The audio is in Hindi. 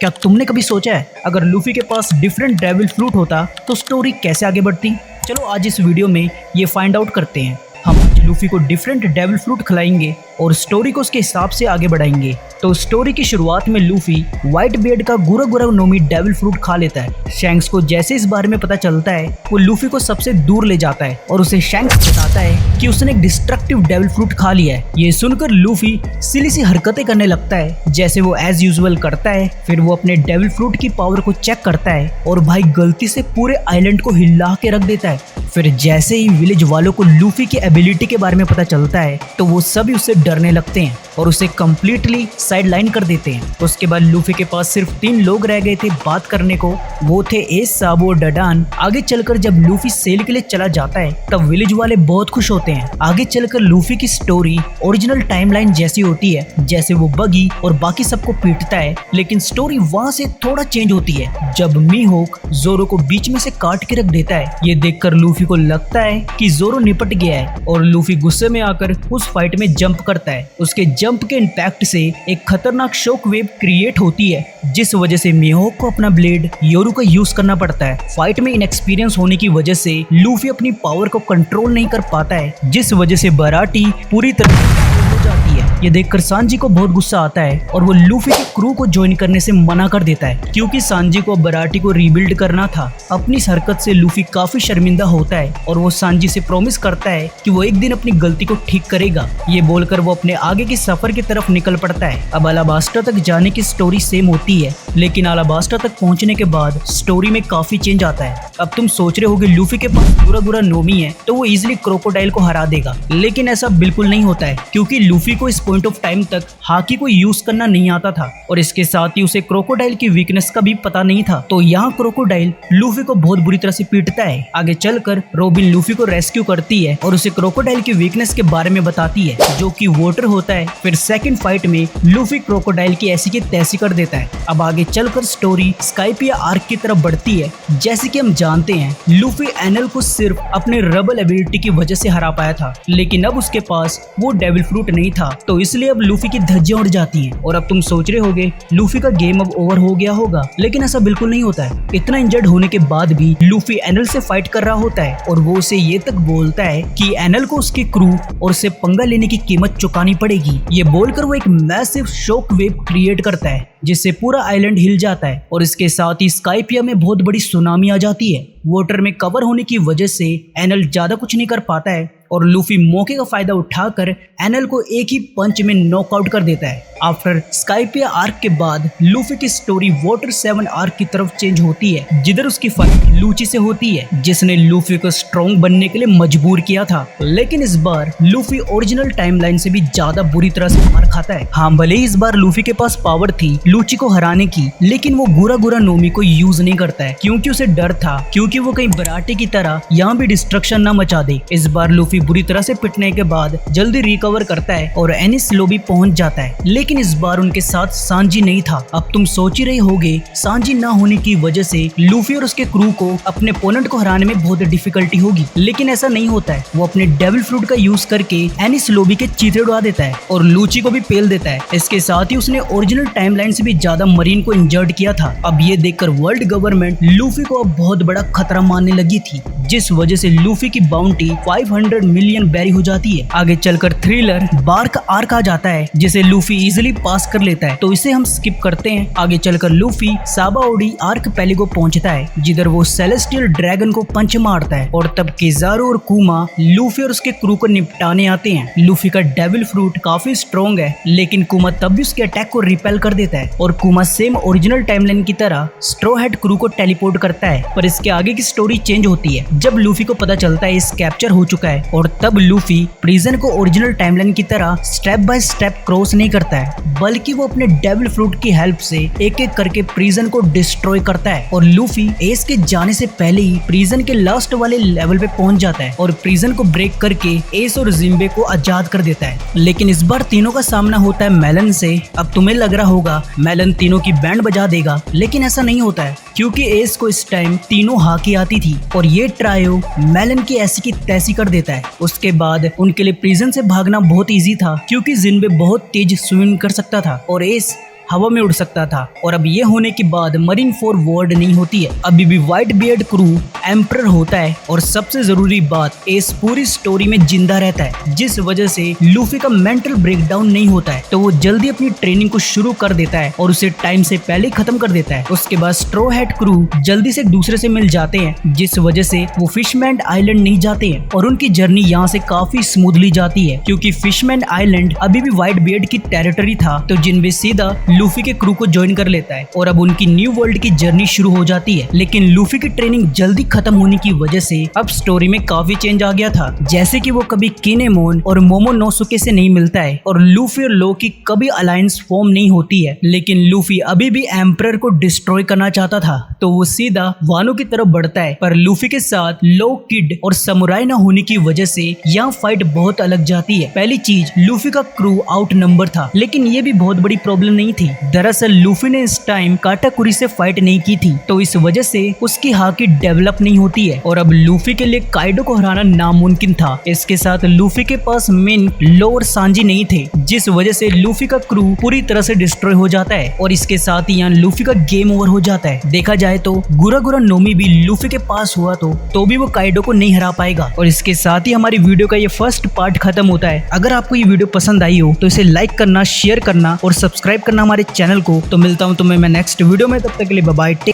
क्या तुमने कभी सोचा है अगर लूफी के पास डिफरेंट डेविल फ्रूट होता तो स्टोरी कैसे आगे बढ़ती? चलो आज इस वीडियो में ये फाइंड आउट करते हैं। हम आज लूफी को डिफरेंट डेविल फ्रूट खिलाएंगे और स्टोरी को उसके हिसाब से आगे बढ़ाएंगे। तो स्टोरी की शुरुआत में लूफी व्हाइट बियर्ड का गुरा गुरा नोमी डेविल फ्रूट खा लेता है। शैंक्स को जैसे इस बारे में पता चलता है वो लूफी को सबसे दूर ले जाता है और उसे शैंक्स बताता है कि उसने एक डिस्ट्रक्टिव डेविल फ्रूट खा लिया है। ये सुनकर लूफी सिली सी हरकतें करने लगता है जैसे वो एज यूजुअल करता है। फिर वो अपने डेविल फ्रूट की पावर को चेक करता है और भाई गलती से पूरे आइलैंड को हिला के रख देता है। फिर जैसे ही विलेज वालों को लूफी की एबिलिटी के बारे में पता चलता है तो वो सभी उससे डरने लगते हैं और उसे कम्प्लीटली साइडलाइन कर देते हैं। उसके बाद लूफी के पास सिर्फ 3 लोग रह गए थे बात करने को, वो थे एस, साबो और डडान। आगे चलकर जब लूफी सेल के लिए चला जाता है तब विलेज वाले बहुत खुश होते हैं। आगे चलकर लूफी की स्टोरी ओरिजिनल टाइमलाइन जैसी होती है, जैसे वो बगी और बाकी सबको पीटता है, लेकिन स्टोरी वहाँ से थोड़ा चेंज होती है जब मीहोक जोरो को बीच में से काट के रख देता है। ये देखकर लूफी को लगता है कि जोरो निपट गया है और लूफी गुस्से में आकर उस फाइट में जंप करता है। उसके जंप के इम्पैक्ट से एक खतरनाक शॉक वेव क्रिएट होती है जिस वजह से मीहोक को अपना ब्लेड योरू का यूज करना पड़ता है। फाइट में इनएक्सपीरियंस होने की वजह से लूफी अपनी पावर को कंट्रोल नहीं कर पाता है जिस वजह से बराटी पूरी तरह हो जाती है। ये देखकर सांजी को बहुत गुस्सा आता है और वो लूफी के क्रू को ज्वाइन करने से मना कर देता है क्योंकि सांजी को बराटी को रीबिल्ड करना था। अपनी इस हरकत से लूफी काफी शर्मिंदा होता है और वो सांजी से प्रॉमिस करता है कि वो एक दिन अपनी गलती को ठीक करेगा। ये बोलकर वो अपने आगे के सफर की तरफ निकल पड़ता है। अब अलाबास्टा तक जाने की स्टोरी सेम होती है, लेकिन अलाबास्टा तक पहुंचने के बाद स्टोरी में काफी चेंज आता है। अब तुम सोच रहे होगे लूफी के पास गुरा गुरा नोमी है तो वो इजिली क्रोकोडाइल को हरा देगा, लेकिन ऐसा बिल्कुल नहीं होता है क्योंकि लूफी को इस पॉइंट ऑफ टाइम तक हाकी को यूज करना नहीं आता था और इसके साथ ही उसे क्रोकोडाइल की वीकनेस का भी पता नहीं था। तो यहाँ क्रोकोडाइल लूफी को बहुत बुरी तरह से पीटता है। आगे चलकर रोबिन लूफी को रेस्क्यू करती है और उसे क्रोकोडाइल की वीकनेस के बारे में बताती है जो कि वाटर होता है। फिर सेकंड फाइट में लूफी क्रोकोडाइल की ऐसी की तैसी कर देता है। अब आगे चलकर स्टोरी स्काइपिया आर्क की तरफ बढ़ती है। जैसे कि हम जानते हैं लूफी एनल को सिर्फ अपने रबल एबिलिटी की वजह से हरा पाया था, लेकिन अब उसके पास वो डेविल फ्रूट नहीं था तो इसलिए अब लूफी की धज्जियां उड़ जाती हैं। और अब तुम सोच रहे होगे लूफी का गेम अब ओवर हो गया होगा, लेकिन ऐसा बिल्कुल नहीं होता है। इतना इंजर्ड होने के बाद भी लूफी एनल से फाइट कर रहा होता है और वो उसे ये तक बोलता है कि एनल को उसके क्रू और उससे पंगा लेने की कीमत चुकानी पड़ेगी। ये बोलकर वो एक मैसिव शॉक वेव क्रिएट करता है जिससे पूरा आइलैंड हिल जाता है और इसके साथ ही स्काइपिया में बहुत बड़ी सुनामी आ जाती है। वाटर में कवर होने की वजह से एनल ज्यादा कुछ नहीं कर पाता है और लूफी मौके का फायदा उठाकर एनल को एक ही पंच में नॉकआउट कर देता है। आफ्टर स्काइपिया आर्क के बाद लूफी की स्टोरी वाटर 7 आर्क की तरफ चेंज होती है जिधर उसकी फाइट लूची से होती है जिसने लूफी को स्ट्रॉन्ग बनने के लिए मजबूर किया था। लेकिन इस बार लूफी ओरिजिनल टाइमलाइन से भी ज्यादा बुरी तरह से मार खाता है। हाँ, भले ही इस बार लूफी के पास पावर थी लूची को हराने की, लेकिन वो गुरा गुरा नोमी को यूज नहीं करता है क्योंकि उसे डर था क्योंकि वो कहीं बराटे की तरह यहाँ भी डिस्ट्रक्शन ना मचा दे। इस बार लूफी बुरी तरह से पिटने के बाद जल्दी रिकवर करता है और एनिस लोबी पहुंच जाता है, लेकिन इस बार उनके साथ सांजी नहीं था। अब तुम सोच ही रहे होगे सांजी ना होने की वजह से लूफी और उसके क्रू को अपने ओपोनेंट को हराने में बहुत डिफिकल्टी होगी, लेकिन ऐसा नहीं होता है। वो अपने डेविल फ्रूट का यूज करके एनिस लोबी के चीथे उड़ा देता है और लूची को भी पेल देता है। इसके साथ ही उसने ओरिजिनल टाइमलाइन से भी ज्यादा मरीन को इंजर्ड किया था। अब ये देखकर वर्ल्ड गवर्नमेंट लूफी को अब बहुत बड़ा खतरा मानने लगी थी जिस वजह से लूफी की बाउंटी 500 मिलियन बैरी हो जाती है। आगे चलकर थ्रिलर बार्क आर्क आ जाता है जिसे लूफी इजिली पास कर लेता है तो इसे हम स्किप करते हैं। आगे चलकर लूफी साबाओडी आर्क पेलिगो पहुंचता है जिधर वो सेलेस्टियल ड्रैगन को पंच मारता है और तब किजारो और कुमा लूफी और उसके क्रू को निपटाने आते हैं। लूफी का डेविल फ्रूट काफी स्ट्रॉन्ग है, लेकिन कुमा तब भी उसके अटैक को रिपेल कर देता है और कुमा सेम ओरिजिनल टाइमलाइन की तरह स्ट्रॉ हेड क्रू को टेलीपोर्ट करता है। पर इसके आगे की स्टोरी चेंज होती है जब लूफी को पता चलता है इस कैप्चर हो चुका है और तब लूफी प्रिजन को ओरिजिनल टाइमलाइन की तरह स्टेप बाय स्टेप क्रॉस नहीं करता है, बल्कि वो अपने डेविल फ्रूट की हेल्प से एक एक करके प्रिजन को डिस्ट्रॉय करता है और लूफी एस के जाने से पहले ही प्रिजन के लास्ट वाले लेवल पे पहुंच जाता है और प्रिजन को ब्रेक करके एस और जिम्बे को आजाद कर देता है। लेकिन इस बार तीनों का सामना होता है मेलन से। अब तुम्हें लग रहा होगा मेलन तीनों की बैंड बजा देगा, लेकिन ऐसा नहीं होता है क्योंकि एस को इस टाइम तीनों हाकी आती थी और ये ट्रायो मेलन की ऐसी की तैसी कर देता है। उसके बाद उनके लिए प्रिजन से भागना बहुत इजी था क्योंकि जिन्बे बहुत तेज स्विम कर सकता था और एस हवा में उड़ सकता था। और अब ये होने के बाद मरीन 4 वर्ड नहीं होती है, अभी भी व्हाइट बियर्ड क्रू एम्परर होता है। और सबसे जरूरी बात, एस पूरी स्टोरी में जिंदा रहता है, जिस वजह से लूफी का मेंटल ब्रेकडाउन नहीं होता है। तो वो जल्दी अपनी ट्रेनिंग को शुरू कर देता है और उसे टाइम से पहले खत्म कर देता है। उसके बाद स्ट्रॉ हैट क्रू जल्दी से एक दूसरे से मिल जाते हैं, जिस वजह से वो फिशमैन आइलैंड नहीं जाते हैं और उनकी जर्नी यहाँ से काफी स्मूथली जाती है, क्योंकि फिशमैन आइलैंड अभी भी व्हाइट बियर्ड की टेरिटरी था। तो जिनबे सीधा लूफी के क्रू को ज्वाइन कर लेता है और अब उनकी न्यू वर्ल्ड की जर्नी शुरू हो जाती है। लेकिन लूफी की ट्रेनिंग जल्दी खत्म होने की वजह से अब स्टोरी में काफी चेंज आ गया था, जैसे कि वो कभी किनेमोन और मोमोनोसुके से नहीं मिलता है और लूफी और लो की कभी अलायंस फॉर्म नहीं होती है। लेकिन लूफी अभी भी एम्परर को डिस्ट्रॉय करना चाहता था, तो वो सीधा वानो की तरफ बढ़ता है। पर लूफी के साथ लो, किड और समुराई न होने की वजह से यहाँ फाइट बहुत अलग जाती है। पहली चीज, लूफी का क्रू आउट नंबर था, लेकिन ये भी बहुत बड़ी प्रॉब्लम नहीं थी। दरअसल लूफी ने इस टाइम काटाकुरी से फाइट नहीं की थी, तो इस वजह से उसकी हाकी डेवलप नहीं होती है और अब लूफी के लिए काइडो को हराना नामुमकिन था। इसके साथ लूफी के पास मिन, लो और सांजी नहीं थे, जिस वजह से लूफी का क्रू पूरी तरह से डिस्ट्रॉय हो जाता है और इसके साथ ही यहाँ लूफी का गेम ओवर हो जाता है। देखा जाए तो गुरा गुरा नोमी भी लूफी के पास हुआ तो भी वो काइडो को नहीं हरा पाएगा। और इसके साथ ही हमारी वीडियो का ये फर्स्ट पार्ट खत्म होता है। अगर आपको ये वीडियो पसंद आई हो तो इसे लाइक करना, शेयर करना और सब्सक्राइब करना हमारे चैनल को। तो मिलता हूँ तुम्हें मैं नेक्स्ट वीडियो में, तब तक के लिए बाय बाय।